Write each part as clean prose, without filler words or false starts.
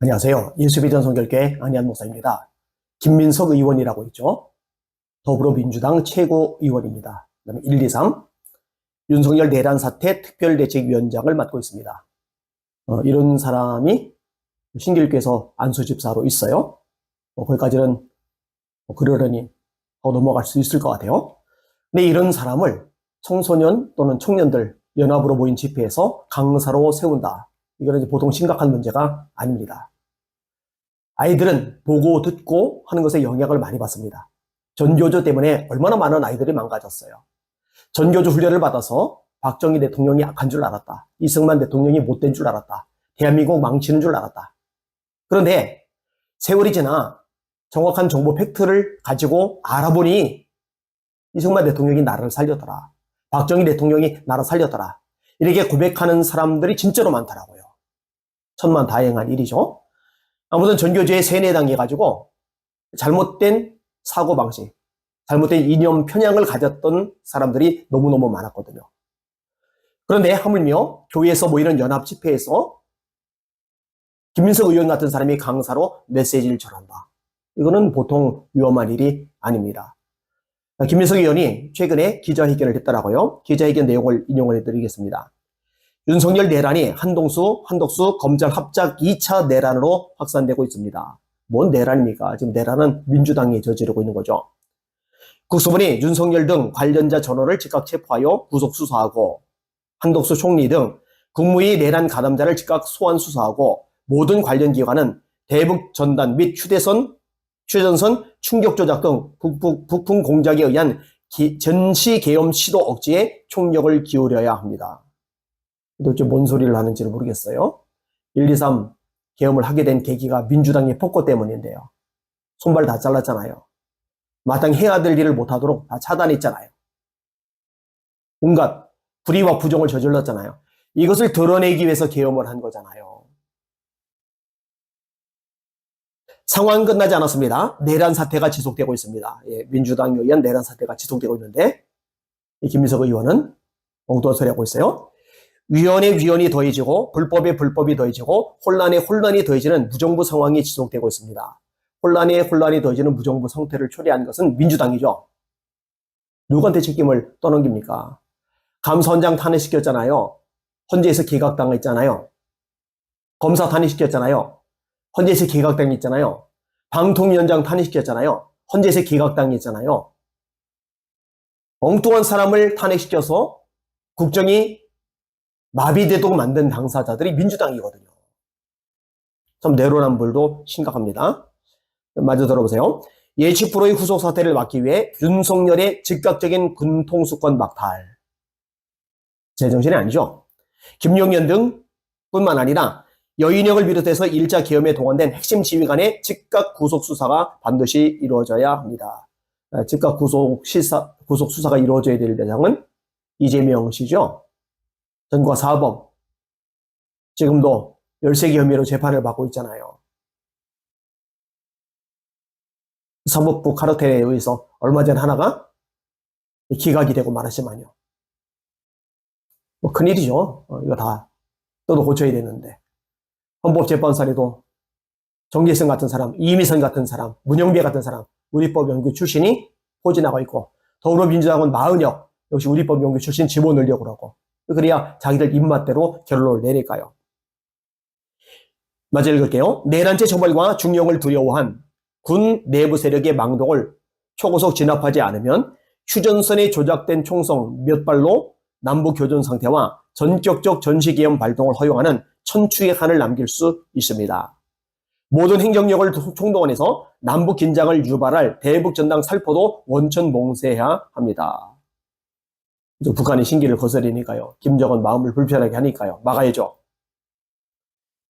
안녕하세요. 예수비전 성결교회 안희한 목사입니다. 김민석 의원이라고 있죠. 더불어민주당 최고위원입니다. 그다음에 1, 2, 3 윤석열 내란 사태 특별대책위원장을 맡고 있습니다. 이런 사람이 신길교에서 안수집사로 있어요. 거기까지는 그러려니 넘어갈 수 있을 것 같아요. 근데 이런 사람을 청소년 또는 청년들 연합으로 모인 집회에서 강사로 세운다. 이거는 이제 보통 심각한 문제가 아닙니다. 아이들은 보고 듣고 하는 것에 영향을 많이 받습니다. 전교조 때문에 얼마나 많은 아이들이 망가졌어요. 전교조 훈련을 받아서 박정희 대통령이 악한 줄 알았다. 이승만 대통령이 못된 줄 알았다. 대한민국 망치는 줄 알았다. 그런데 세월이 지나 정확한 정보 팩트를 가지고 알아보니 이승만 대통령이 나라를 살렸더라. 박정희 대통령이 나라를 살렸더라. 이렇게 고백하는 사람들이 진짜로 많더라고요. 천만다행한 일이죠. 아무튼 전교조에 세뇌당해가지고 잘못된 사고방식, 잘못된 이념 편향을 가졌던 사람들이 너무너무 많았거든요. 그런데 하물며 교회에서 모이는 연합 집회에서 김민석 의원 같은 사람이 강사로 메시지를 전한다. 이거는 보통 위험한 일이 아닙니다. 김민석 의원이 최근에 기자회견을 했더라고요. 기자회견 내용을 인용을 해드리겠습니다. 윤석열 내란이 한덕수 검찰 합작 2차 내란으로 확산되고 있습니다. 뭔 내란입니까? 지금 내란은 민주당이 저지르고 있는 거죠. 국수본이 윤석열 등 관련자 전원을 즉각 체포하여 구속 수사하고 한덕수 총리 등 국무위 내란 가담자를 즉각 소환 수사하고 모든 관련 기관은 대북 전단 및 휴대전선 충격 조작 등 북풍 공작에 의한 전시 계엄 시도 억지에 총력을 기울여야 합니다. 도대체 뭔 소리를 하는지를 모르겠어요. 1, 2, 3 계엄을 하게 된 계기가 민주당의 폭거 때문인데요. 손발 다 잘랐잖아요. 마땅히 해야 될 일을 못하도록 다 차단했잖아요. 온갖 불의와 부정을 저질렀잖아요. 이것을 드러내기 위해서 계엄을 한 거잖아요. 상황은 끝나지 않았습니다. 내란 사태가 지속되고 있습니다. 민주당에 의한 내란 사태가 지속되고 있는데 김민석 의원은 엉뚱한 소리 하고 있어요. 위헌에 위헌이 더해지고 불법에 불법이 더해지고 혼란에 혼란이 더해지는 무정부 상황이 지속되고 있습니다. 혼란에 혼란이 더해지는 무정부 상태를 초래한 것은 민주당이죠. 누구한테 책임을 떠넘깁니까? 감사원장 탄핵시켰잖아요. 헌재에서 기각당했잖아요. 검사 탄핵시켰잖아요. 헌재에서 기각당했잖아요. 방통위원장 탄핵시켰잖아요. 헌재에서 기각당했잖아요. 엉뚱한 사람을 탄핵시켜서 국정이 마비되도록 만든 당사자들이 민주당이거든요. 참 내로남불도 심각합니다. 마저 들어보세요. 예치 프로의 후속 사태를 막기 위해 윤석열의 즉각적인 군통수권 박탈. 제정신이 아니죠. 김용현 등 뿐만 아니라 여인혁을 비롯해서 1차 계엄에 동원된 핵심 지휘관의 즉각 구속 수사가 반드시 이루어져야 합니다. 즉각 구속 수사가 이루어져야 될 대상은 이재명 씨죠. 전과 사범, 지금도 13개 혐의로 재판을 받고 있잖아요. 사법부 카르텔에 의해서 얼마 전 하나가 기각이 되고 말았지만요. 큰일이죠. 이거 다 또도 고쳐야 되는데. 헌법재판소에도 정재승 같은 사람, 이미선 같은 사람, 문영배 같은 사람, 우리법 연구 출신이 포진하고 있고, 더불어민주당은 마은혁, 역시 우리법 연구 출신 집어넣으려고 하고, 그래야 자기들 입맛대로 결론을 내릴까요? 마저 읽을게요. 내란죄 처벌과 중형을 두려워한 군 내부 세력의 망동을 초고속 진압하지 않으면 휴전선에 조작된 총성 몇 발로 남북 교전 상태와 전격적 전시계엄 발동을 허용하는 천추의 한을 남길 수 있습니다. 모든 행정력을 총동원해서 남북 긴장을 유발할 대북 전당 살포도 원천 봉쇄해야 합니다. 북한이 신기를 거스리니까요. 김정은 마음을 불편하게 하니까요. 막아야죠.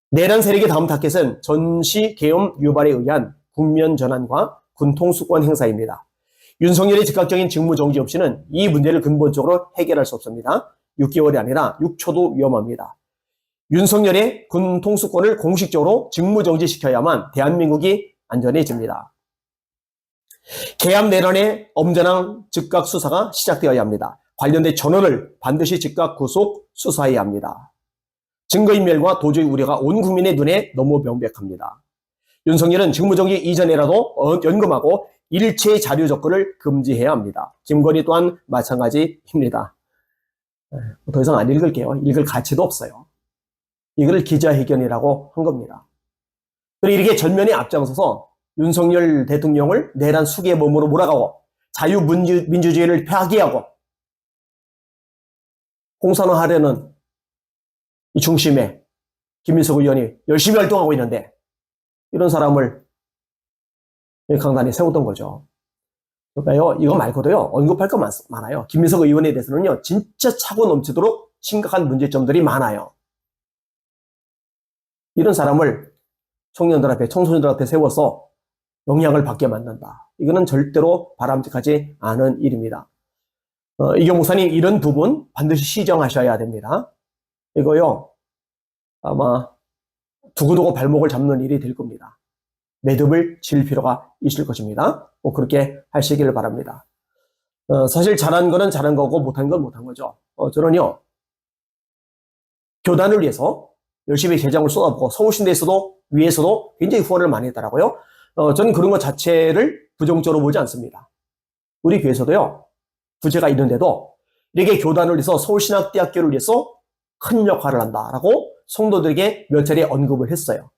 내란 세력의 다음 타겟은 전시 계엄 유발에 의한 국면 전환과 군통수권 행사입니다. 윤석열의 즉각적인 직무 정지 없이는 이 문제를 근본적으로 해결할 수 없습니다. 6개월이 아니라 6초도 위험합니다. 윤석열의 군통수권을 공식적으로 직무 정지시켜야만 대한민국이 안전해집니다. 계엄 내란의 엄전한 즉각 수사가 시작되어야 합니다. 관련된 전원을 반드시 즉각 구속 수사해야 합니다. 증거인멸과 도저히 우려가 온 국민의 눈에 너무 명백합니다. 윤석열은 직무정지 이전에라도 연금하고 일체 자료 접근을 금지해야 합니다. 김건희 또한 마찬가지입니다. 더 이상 안 읽을게요. 읽을 가치도 없어요. 이걸 기자회견이라고 한 겁니다. 그리고 이렇게 전면에 앞장서서 윤석열 대통령을 내란 수괴의 몸으로 몰아가고 자유민주주의를 폐하게하고 공산화하려는 이 중심에 김민석 의원이 열심히 활동하고 있는데 이런 사람을 강단에 세웠던 거죠. 그러니까요, 이거 말고도요, 언급할 거 많아요. 김민석 의원에 대해서는요, 진짜 차고 넘치도록 심각한 문제점들이 많아요. 이런 사람을 청년들 앞에, 청소년들 앞에 세워서 영향을 받게 만든다. 이거는 절대로 바람직하지 않은 일입니다. 이경 목사님, 이런 부분 반드시 시정하셔야 됩니다. 이거요, 아마 두고두고 발목을 잡는 일이 될 겁니다. 매듭을 질 필요가 있을 것입니다. 꼭 그렇게 하시기를 바랍니다. 사실 잘한 거는 잘한 거고 못한 건 못한 거죠. 저는요, 교단을 위해서 열심히 재정을 쏟아붓고 서울신대에서도 위에서도 굉장히 후원을 많이 했더라고요. 저는 그런 것 자체를 부정적으로 보지 않습니다. 우리 교회에서도요, 부재가 있는데도 이렇게 교단을 위해서 서울신학대학교를 위해서 큰 역할을 한다라고 성도들에게 몇 차례 언급을 했어요.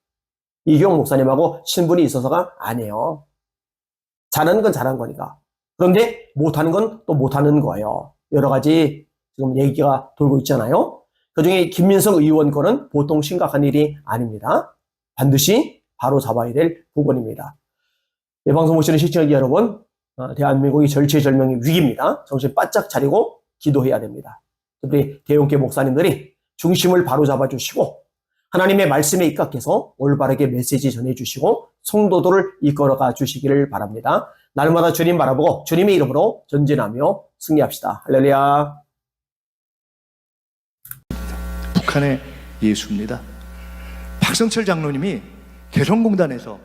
이경 목사님하고 신분이 있어서가 아니에요. 잘하는 건 잘한 거니까. 그런데 못하는 건 또 못하는 거예요. 여러 가지 지금 얘기가 돌고 있잖아요. 그중에 김민석 의원 거는 보통 심각한 일이 아닙니다. 반드시 바로 잡아야 될 부분입니다. 이 방송 보시는 시청자 여러분, 대한민국이 절체절명의 위기입니다. 정신 바짝 차리고 기도해야 됩니다. 우리 대형교 목사님들이 중심을 바로 잡아주시고 하나님의 말씀에 입각해서 올바르게 메시지 전해주시고 성도들을 이끌어가 주시기를 바랍니다. 날마다 주님 바라보고 주님의 이름으로 전진하며 승리합시다. 할렐루야. 북한의 예수입니다. 박성철 장로님이 개성공단에서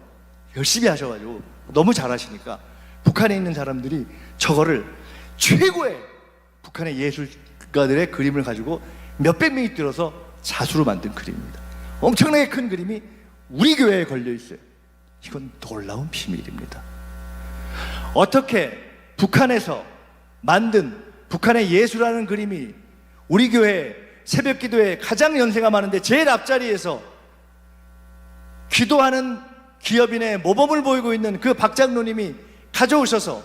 열심히 하셔가지고 너무 잘하시니까 북한에 있는 사람들이 저거를 최고의 북한의 예술가들의 그림을 가지고 몇백 명이 들어서 자수로 만든 그림입니다. 엄청나게 큰 그림이 우리 교회에 걸려 있어요. 이건 놀라운 비밀입니다. 어떻게 북한에서 만든 북한의 예수라는 그림이 우리 교회 새벽 기도에 가장 연세가 많은데 제일 앞자리에서 기도하는 기업인의 모범을 보이고 있는 그 박 장로님이 가져오셔서